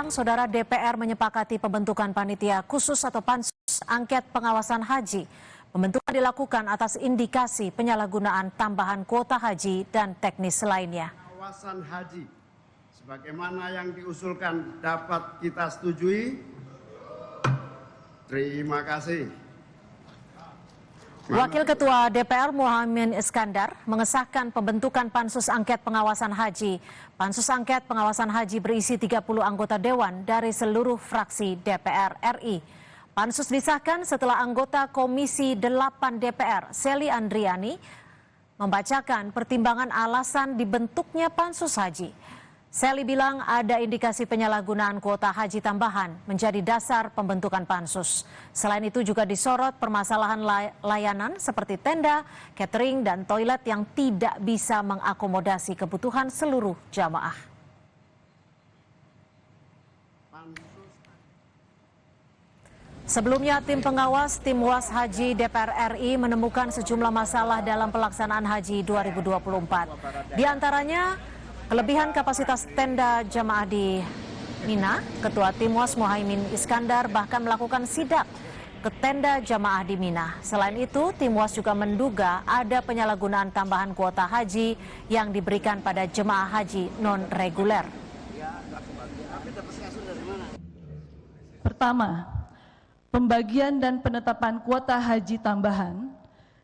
Saudara DPR menyepakati pembentukan panitia khusus atau pansus angket pengawasan haji. Pembentukan dilakukan atas indikasi penyalahgunaan tambahan kuota haji dan teknis lainnya. Pengawasan haji, sebagaimana yang diusulkan dapat kita setujui. Terima kasih. Wakil Ketua DPR Muhaimin Iskandar mengesahkan pembentukan Pansus Angket Pengawasan Haji. Pansus Angket Pengawasan Haji berisi 30 anggota dewan dari seluruh fraksi DPR RI. Pansus disahkan setelah anggota Komisi 8 DPR, Sely Andriani, membacakan pertimbangan alasan dibentuknya Pansus Haji. Sely bilang ada indikasi penyalahgunaan kuota haji tambahan menjadi dasar pembentukan pansus. Selain itu juga disorot permasalahan layanan seperti tenda, catering, dan toilet yang tidak bisa mengakomodasi kebutuhan seluruh jamaah. Sebelumnya, tim pengawas tim UAS Haji DPR RI menemukan sejumlah masalah dalam pelaksanaan haji 2024. Di antaranya, kelebihan kapasitas tenda jamaah di Mina. Ketua Tim UAS Muhaimin Iskandar bahkan melakukan sidak ke tenda jamaah di Mina. Selain itu, Tim UAS juga menduga ada penyalahgunaan tambahan kuota haji yang diberikan pada jemaah haji non-reguler. Pertama, pembagian dan penetapan kuota haji tambahan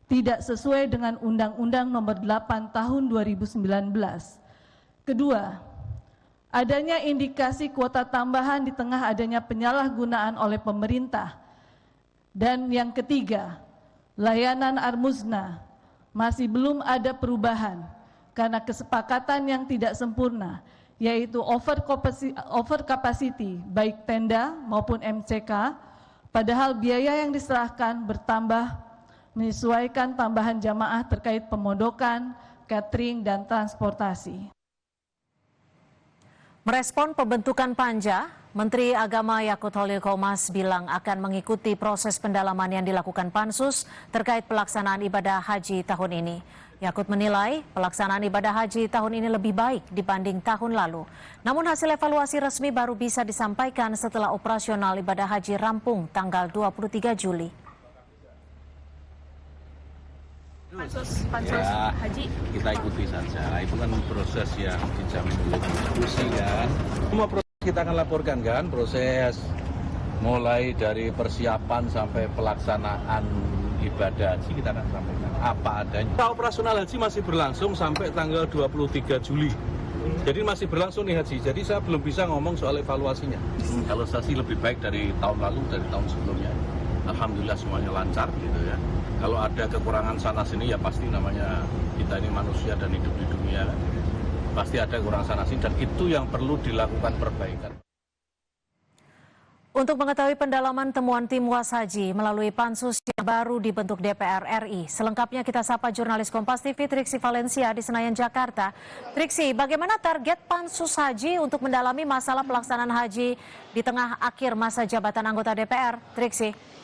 tidak sesuai dengan Undang-Undang Nomor 8 Tahun 2019. Kedua, adanya indikasi kuota tambahan di tengah adanya penyalahgunaan oleh pemerintah. Dan yang ketiga, layanan Armuzna masih belum ada perubahan karena kesepakatan yang tidak sempurna, yaitu over capacity baik tenda maupun MCK, padahal biaya yang diserahkan bertambah menyesuaikan tambahan jamaah terkait pemondokan, catering, dan transportasi. Merespon pembentukan Panja, Menteri Agama Yakut Holil Qomas bilang akan mengikuti proses pendalaman yang dilakukan Pansus terkait pelaksanaan ibadah haji tahun ini. Yakut menilai pelaksanaan ibadah haji tahun ini lebih baik dibanding tahun lalu. Namun hasil evaluasi resmi baru bisa disampaikan setelah operasional ibadah haji rampung tanggal 23 Juli. Pansus ya, haji kita ikuti saja, itu kan proses yang dijamin oleh konstitusi kan. Semua proses kita akan laporkan kan, proses mulai dari persiapan sampai pelaksanaan ibadah haji kita akan sampaikan apa adanya. Operasional haji masih berlangsung sampai tanggal 23 Juli. Jadi masih berlangsung nih haji, jadi saya belum bisa ngomong soal evaluasinya. Kalau saya sih lebih baik dari tahun lalu, dari tahun sebelumnya. Alhamdulillah semuanya lancar gitu ya. Kalau ada kekurangan sana sini ya pasti namanya kita ini manusia dan hidup di dunia. Pasti ada kekurangan sana sini dan itu yang perlu dilakukan perbaikan. Untuk mengetahui pendalaman temuan tim UAS Haji melalui pansus yang baru dibentuk DPR RI. Selengkapnya kita sapa jurnalis Kompas TV Triksi Valencia di Senayan, Jakarta. Triksi, bagaimana target pansus haji untuk mendalami masalah pelaksanaan haji di tengah akhir masa jabatan anggota DPR? Triksi.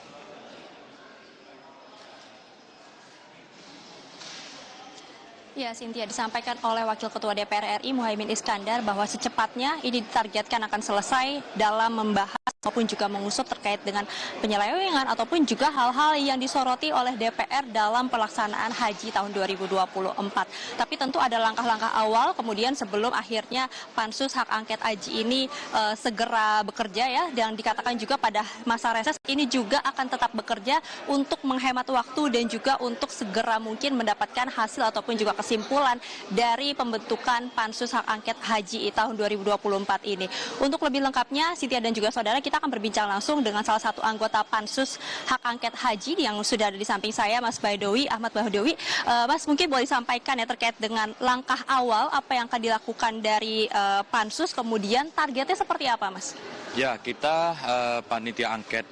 Ya, Cynthia, disampaikan oleh Wakil Ketua DPR RI Muhaimin Iskandar bahwa secepatnya ini ditargetkan akan selesai dalam membahas maupun juga mengusut terkait dengan penyelewengan ataupun juga hal-hal yang disoroti oleh DPR dalam pelaksanaan haji tahun 2024. Tapi tentu ada langkah-langkah awal kemudian sebelum akhirnya pansus hak angket haji ini segera bekerja ya, dan dikatakan juga pada masa reses ini juga akan tetap bekerja untuk menghemat waktu dan juga untuk segera mungkin mendapatkan hasil ataupun juga kesimpulan dari pembentukan pansus hak angket haji tahun 2024 ini. Untuk lebih lengkapnya, Cynthia dan juga saudara, kita akan berbincang langsung dengan salah satu anggota pansus hak angket haji yang sudah ada di samping saya, Mas Baidowi, Ahmad Baidowi. Mas, mungkin boleh disampaikan ya terkait dengan langkah awal apa yang akan dilakukan dari pansus, kemudian targetnya seperti apa, Mas? Ya, kita panitia angket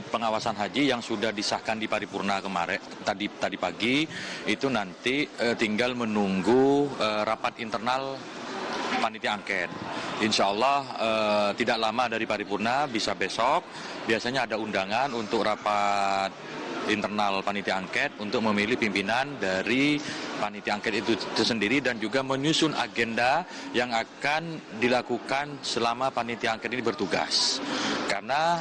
pengawasan haji yang sudah disahkan di paripurna kemarin tadi pagi itu nanti tinggal menunggu rapat internal panitia angket. Insya Allah tidak lama dari paripurna, bisa besok. Biasanya ada undangan untuk rapat internal panitia angket untuk memilih pimpinan dari panitia angket itu sendiri dan juga menyusun agenda yang akan dilakukan selama panitia angket ini bertugas. Karena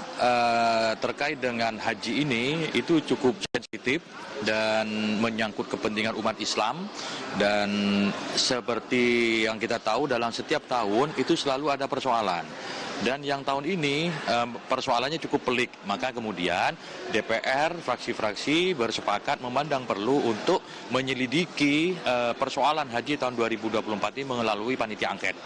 terkait dengan haji ini itu cukup sensitif dan menyangkut kepentingan umat Islam, dan seperti yang kita tahu dalam setiap tahun itu selalu ada persoalan. Dan yang tahun ini persoalannya cukup pelik, maka kemudian DPR, fraksi-fraksi bersepakat memandang perlu untuk menyelidiki persoalan haji tahun 2024 ini melalui panitia angket.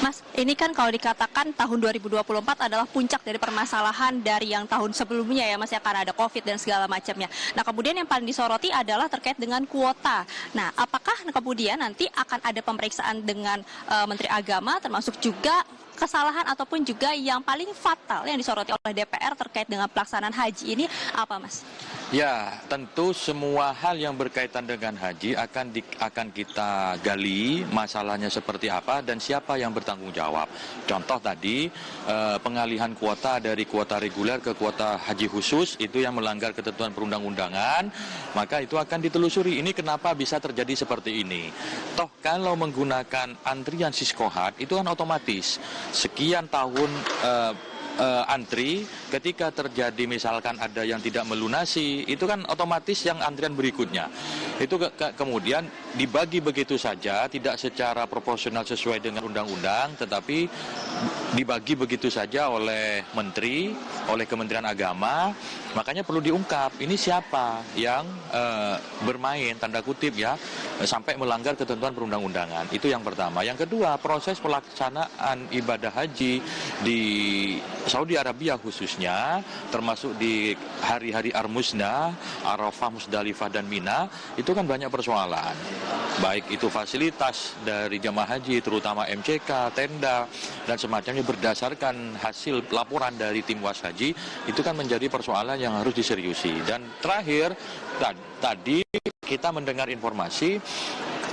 Mas, ini kan kalau dikatakan tahun 2024 adalah puncak dari permasalahan dari yang tahun sebelumnya ya Mas, ya, karena ada COVID dan segala macamnya. Nah, kemudian yang paling disoroti adalah terkait dengan kuota. Nah, apakah kemudian nanti akan ada pemeriksaan dengan Menteri Agama, termasuk juga kesalahan ataupun juga yang paling fatal yang disoroti oleh DPR terkait dengan pelaksanaan haji ini apa, Mas? Ya, tentu semua hal yang berkaitan dengan haji akan kita gali masalahnya seperti apa dan siapa yang bertanggung jawab. Contoh tadi pengalihan kuota dari kuota reguler ke kuota haji khusus itu yang melanggar ketentuan perundang-undangan, maka itu akan ditelusuri. Ini kenapa bisa terjadi seperti ini. Toh kalau menggunakan antrian siskohat itu kan otomatis sekian tahun antri, ketika terjadi misalkan ada yang tidak melunasi, itu kan otomatis yang antrian berikutnya. Itu kemudian dibagi begitu saja, tidak secara proporsional sesuai dengan undang-undang, tetapi dibagi begitu saja oleh menteri, oleh Kementerian Agama. Makanya perlu diungkap, ini siapa yang bermain, tanda kutip ya, sampai melanggar ketentuan perundang-undangan. Itu yang pertama. Yang kedua, proses pelaksanaan ibadah haji di Saudi Arabia khususnya, termasuk di hari-hari Armusna, Arafah, Musdalifah, dan Mina, itu kan banyak persoalan. Baik itu fasilitas dari jamaah haji, terutama MCK, tenda, dan semacamnya berdasarkan hasil laporan dari tim was haji, itu kan menjadi persoalan yang harus diseriusi. Dan terakhir, tadi kita mendengar informasi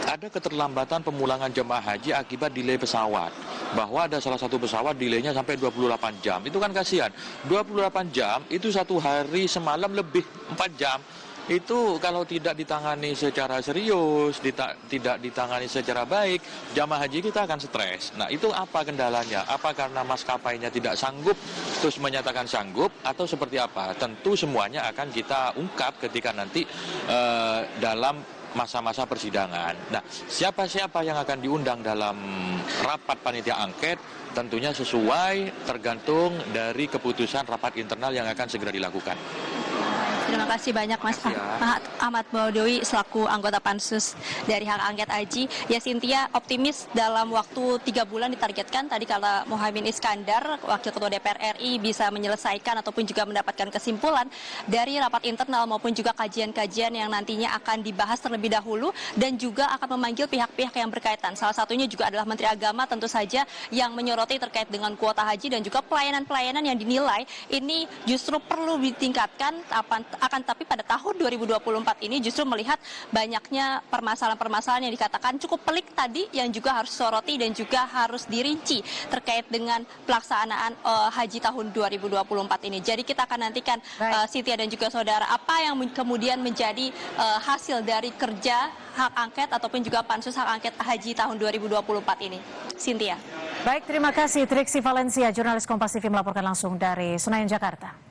ada keterlambatan pemulangan jemaah haji akibat delay pesawat. Bahwa ada salah satu pesawat delaynya sampai 28 jam. Itu kan kasihan. 28 jam itu satu hari semalam lebih 4 jam. Itu kalau tidak ditangani secara serius, tidak ditangani secara baik, jamaah haji kita akan stres. Nah, itu apa kendalanya? Apa karena maskapainya tidak sanggup terus menyatakan sanggup atau seperti apa? Tentu semuanya akan kita ungkap ketika nanti dalam masa-masa persidangan. Nah, siapa-siapa yang akan diundang dalam rapat panitia angket tentunya sesuai tergantung dari keputusan rapat internal yang akan segera dilakukan. Terima kasih banyak Mas Ahmad Baudowi selaku anggota Pansus dari hak angket haji. Ya, Cynthia optimis dalam waktu 3 bulan ditargetkan tadi kala Muhaimin Iskandar, Wakil Ketua DPR RI, bisa menyelesaikan ataupun juga mendapatkan kesimpulan dari rapat internal maupun juga kajian-kajian yang nantinya akan dibahas terlebih dahulu dan juga akan memanggil pihak-pihak yang berkaitan. Salah satunya juga adalah Menteri Agama tentu saja yang menyoroti terkait dengan kuota haji dan juga pelayanan-pelayanan yang dinilai ini justru perlu ditingkatkan. Akan tapi pada tahun 2024 ini justru melihat banyaknya permasalahan-permasalahan yang dikatakan cukup pelik tadi yang juga harus disoroti dan juga harus dirinci terkait dengan pelaksanaan haji tahun 2024 ini. Jadi kita akan nantikan Cynthia dan juga saudara apa yang kemudian menjadi hasil dari kerja hak angket ataupun juga pansus hak angket haji tahun 2024 ini. Cynthia. Baik, terima kasih Triksi Valencia, jurnalis Kompas TV melaporkan langsung dari Senayan, Jakarta.